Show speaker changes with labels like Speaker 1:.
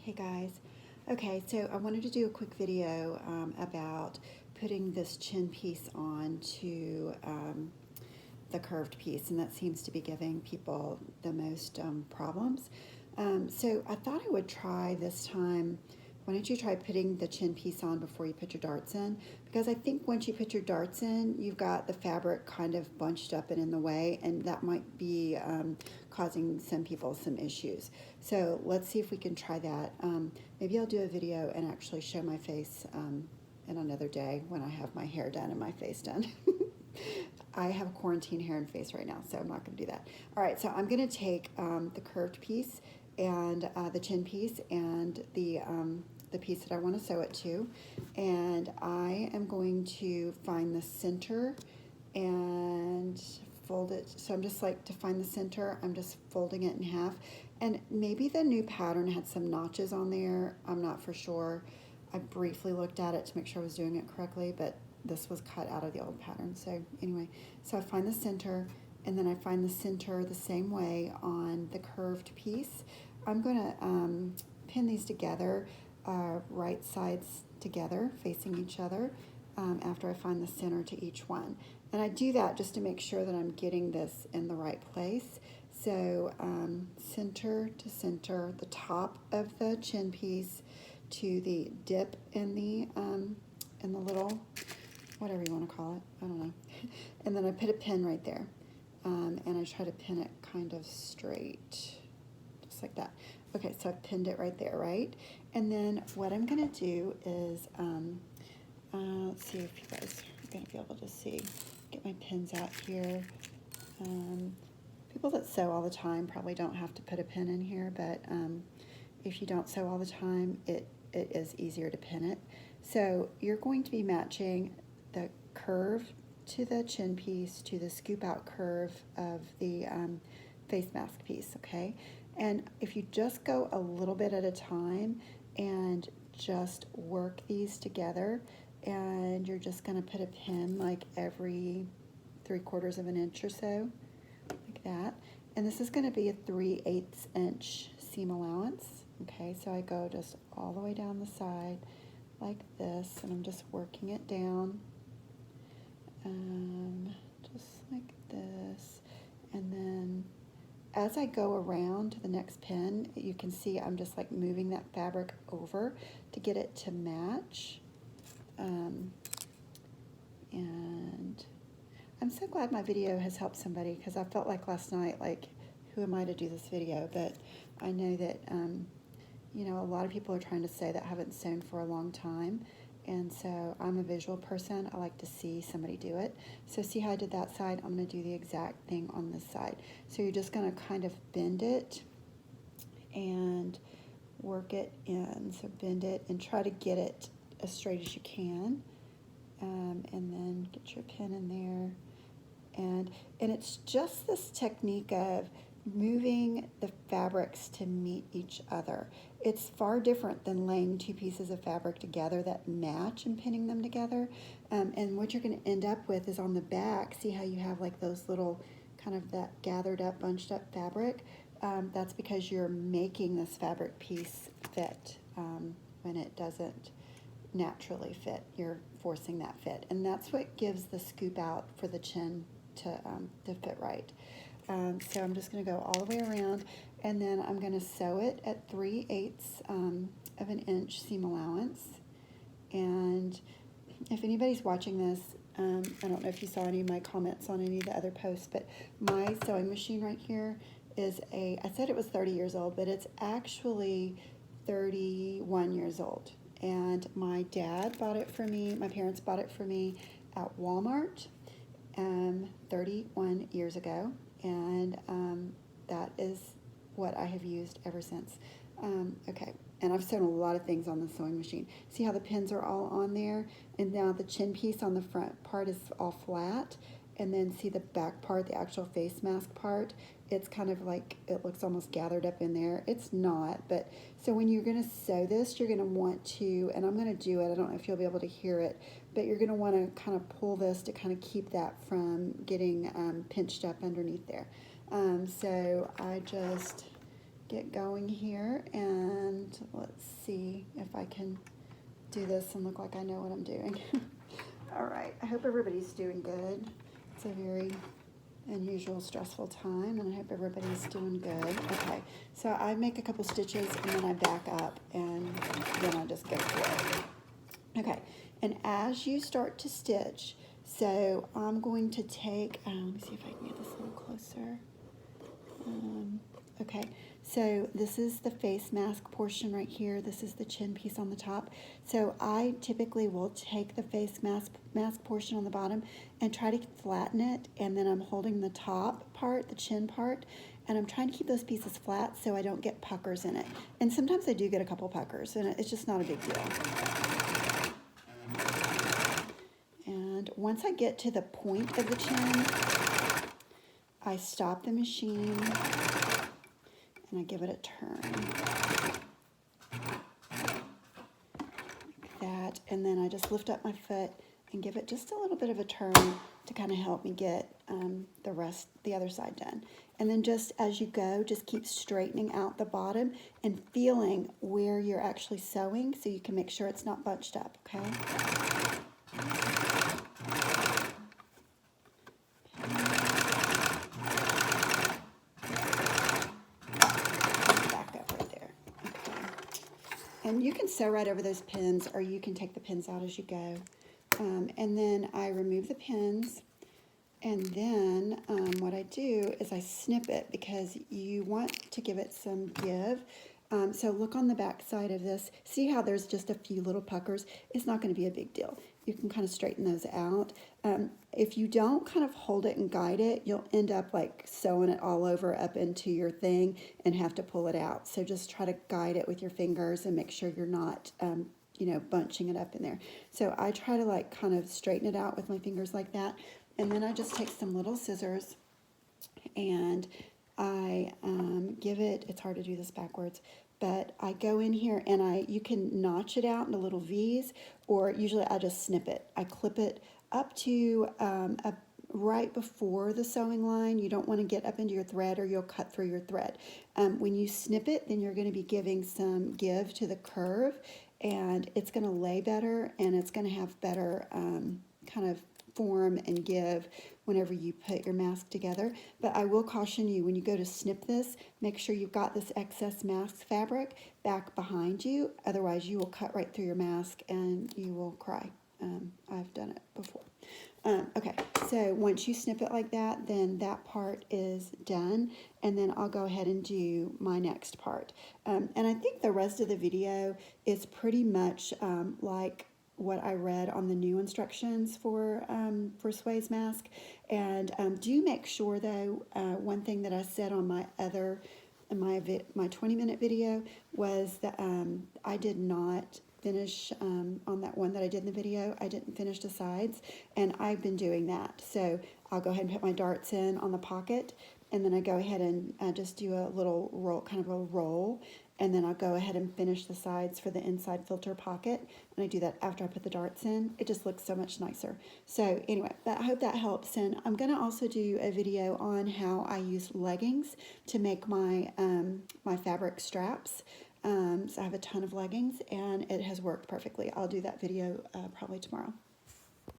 Speaker 1: Hey guys. Okay, so I wanted to do a quick video about putting this chin piece on to the curved piece, and that seems to be giving people the most problems. So I thought I would try this time. Why don't you try putting the chin piece on before you put your darts in? Because I think once you put your darts in, you've got the fabric kind of bunched up and in the way, and that might be causing some people some issues. So let's see if we can try that. Maybe I'll do a video and actually show my face in another day when I have my hair done and my face done. I have quarantine hair and face right now, so I'm not going to do that. All right, so I'm going to take the curved piece and the chin piece and the piece that I want to sew it to, and I am going to find the center and fold it. So I'm just like, to find the center, I'm just folding it in half, and maybe the new pattern had some notches on there. I'm not for sure. I briefly looked at it to make sure I was doing it correctly, but this was cut out of the old pattern. So anyway, so I find the center, and then I find the center the same way on the curved piece. I'm going to pin these together, right sides together, facing each other, after I find the center to each one. And I do that just to make sure that I'm getting this in the right place. So center to center, the top of the chin piece to the dip in the little, whatever you want to call it, I don't know. And then I put a pin right there, and I try to pin it kind of straight, just like that. Okay, so I've pinned it right there, right? And then what I'm gonna do is, let's see if you guys are gonna be able to see. Get my pins out here. People that sew all the time probably don't have to put a pin in here, but if you don't sew all the time, it is easier to pin it. So you're going to be matching the curve to the chin piece to the scoop out curve of the face mask piece, okay? And if you just go a little bit at a time and just work these together, and you're just going to put a pin like every 3/4 of an inch or so, like that. And this is going to be a 3/8 inch seam allowance, okay? So I go just all the way down the side like this, and I'm just working it down, just like this. And then as I go around to the next pin, you can see I'm just like moving that fabric over to get it to match. And I'm so glad my video has helped somebody, because I felt like last night, like, who am I to do this video? But I know that, you know, a lot of people are trying to sew that haven't sewn for a long time. And so I'm a visual person. I like to see somebody do it. So see how I did that side? I'm going to do the exact thing on this side. So you're just going to kind of bend it and work it in. So bend it and try to get it as straight as you can. And then get your pin in there. And it's just this technique of moving the fabrics to meet each other. It's far different than laying two pieces of fabric together that match and pinning them together. And what you're going to end up with is on the back, see how you have like those little kind of that gathered up, bunched up fabric? That's because you're making this fabric piece fit when it doesn't naturally fit. You're forcing that fit. And that's what gives the scoop out for the chin to fit right. So I'm just going to go all the way around, and then I'm going to sew it at 3/8 of an inch seam allowance. And if anybody's watching this, I don't know if you saw any of my comments on any of the other posts, but my sewing machine right here is I said it was 30 years old, but it's actually 31 years old. And my dad bought it for me, my parents bought it for me at Walmart 31 years ago. And that is what I have used ever since. Okay, and I've sewn a lot of things on the sewing machine. See how the pins are all on there? And now the chin piece on the front part is all flat. And then see the back part, the actual face mask part, it's kind of like, it looks almost gathered up in there. It's not, but so when you're going to sew this, you're going to want to, and I'm going to do it, I don't know if you'll be able to hear it, but you're going to want to kind of pull this to kind of keep that from getting pinched up underneath there. So I just get going here, and let's see if I can do this and look like I know what I'm doing. All right, I hope everybody's doing good. It's a very unusual, stressful time, and I hope everybody's doing good. Okay, so I make a couple stitches and then I back up and then I just go through it. Okay, and as you start to stitch, so I'm going to take, let me see if I can get this a little closer. Okay, so this is the face mask portion right here. This is the chin piece on the top. So I typically will take the face mask portion on the bottom and try to flatten it, and then I'm holding the top part, the chin part, and I'm trying to keep those pieces flat so I don't get puckers in it. And sometimes I do get a couple puckers, and it's just not a big deal. And once I get to the point of the chin, I stop the machine and I give it a turn like that, and then I just lift up my foot and give it just a little bit of a turn to kind of help me get the other side done. And then just as you go, just keep straightening out the bottom and feeling where you're actually sewing so you can make sure it's not bunched up, okay? And you can sew right over those pins, or you can take the pins out as you go. And then I remove the pins, and then what I do is I snip it because you want to give it some give. So look on the back side of this. See how there's just a few little puckers? It's not going to be a big deal. You can kind of straighten those out. If you don't kind of hold it and guide it, you'll end up like sewing it all over up into your thing and have to pull it out. So just try to guide it with your fingers and make sure you're not, bunching it up in there. So I try to like kind of straighten it out with my fingers like that. And then I just take some little scissors and I give it, it's hard to do this backwards, but I go in here and you can notch it out into little V's, or usually I just snip it. I clip it up to right before the sewing line. You don't want to get up into your thread or you'll cut through your thread. When you snip it, then you're going to be giving some give to the curve, and it's going to lay better, and it's going to have better kind of form and give whenever you put your mask together. But I will caution you, when you go to snip this, make sure you've got this excess mask fabric back behind you. Otherwise you will cut right through your mask and you will cry. I've done it before. Okay, so once you snip it like that, then that part is done, and then I'll go ahead and do my next part. And I think the rest of the video is pretty much like what I read on the new instructions for Suay's mask. And do make sure though, one thing that I said on my 20-minute video was that I did not finish on that one that I did in the video. I didn't finish the sides, and I've been doing that. So I'll go ahead and put my darts in on the pocket, and then I go ahead and just do a little roll, kind of a roll, and then I'll go ahead and finish the sides for the inside filter pocket, and I do that after I put the darts in. It just looks so much nicer. So anyway, I hope that helps, and I'm going to also do a video on how I use leggings to make my my fabric straps. So I have a ton of leggings, and it has worked perfectly. I'll do that video probably tomorrow.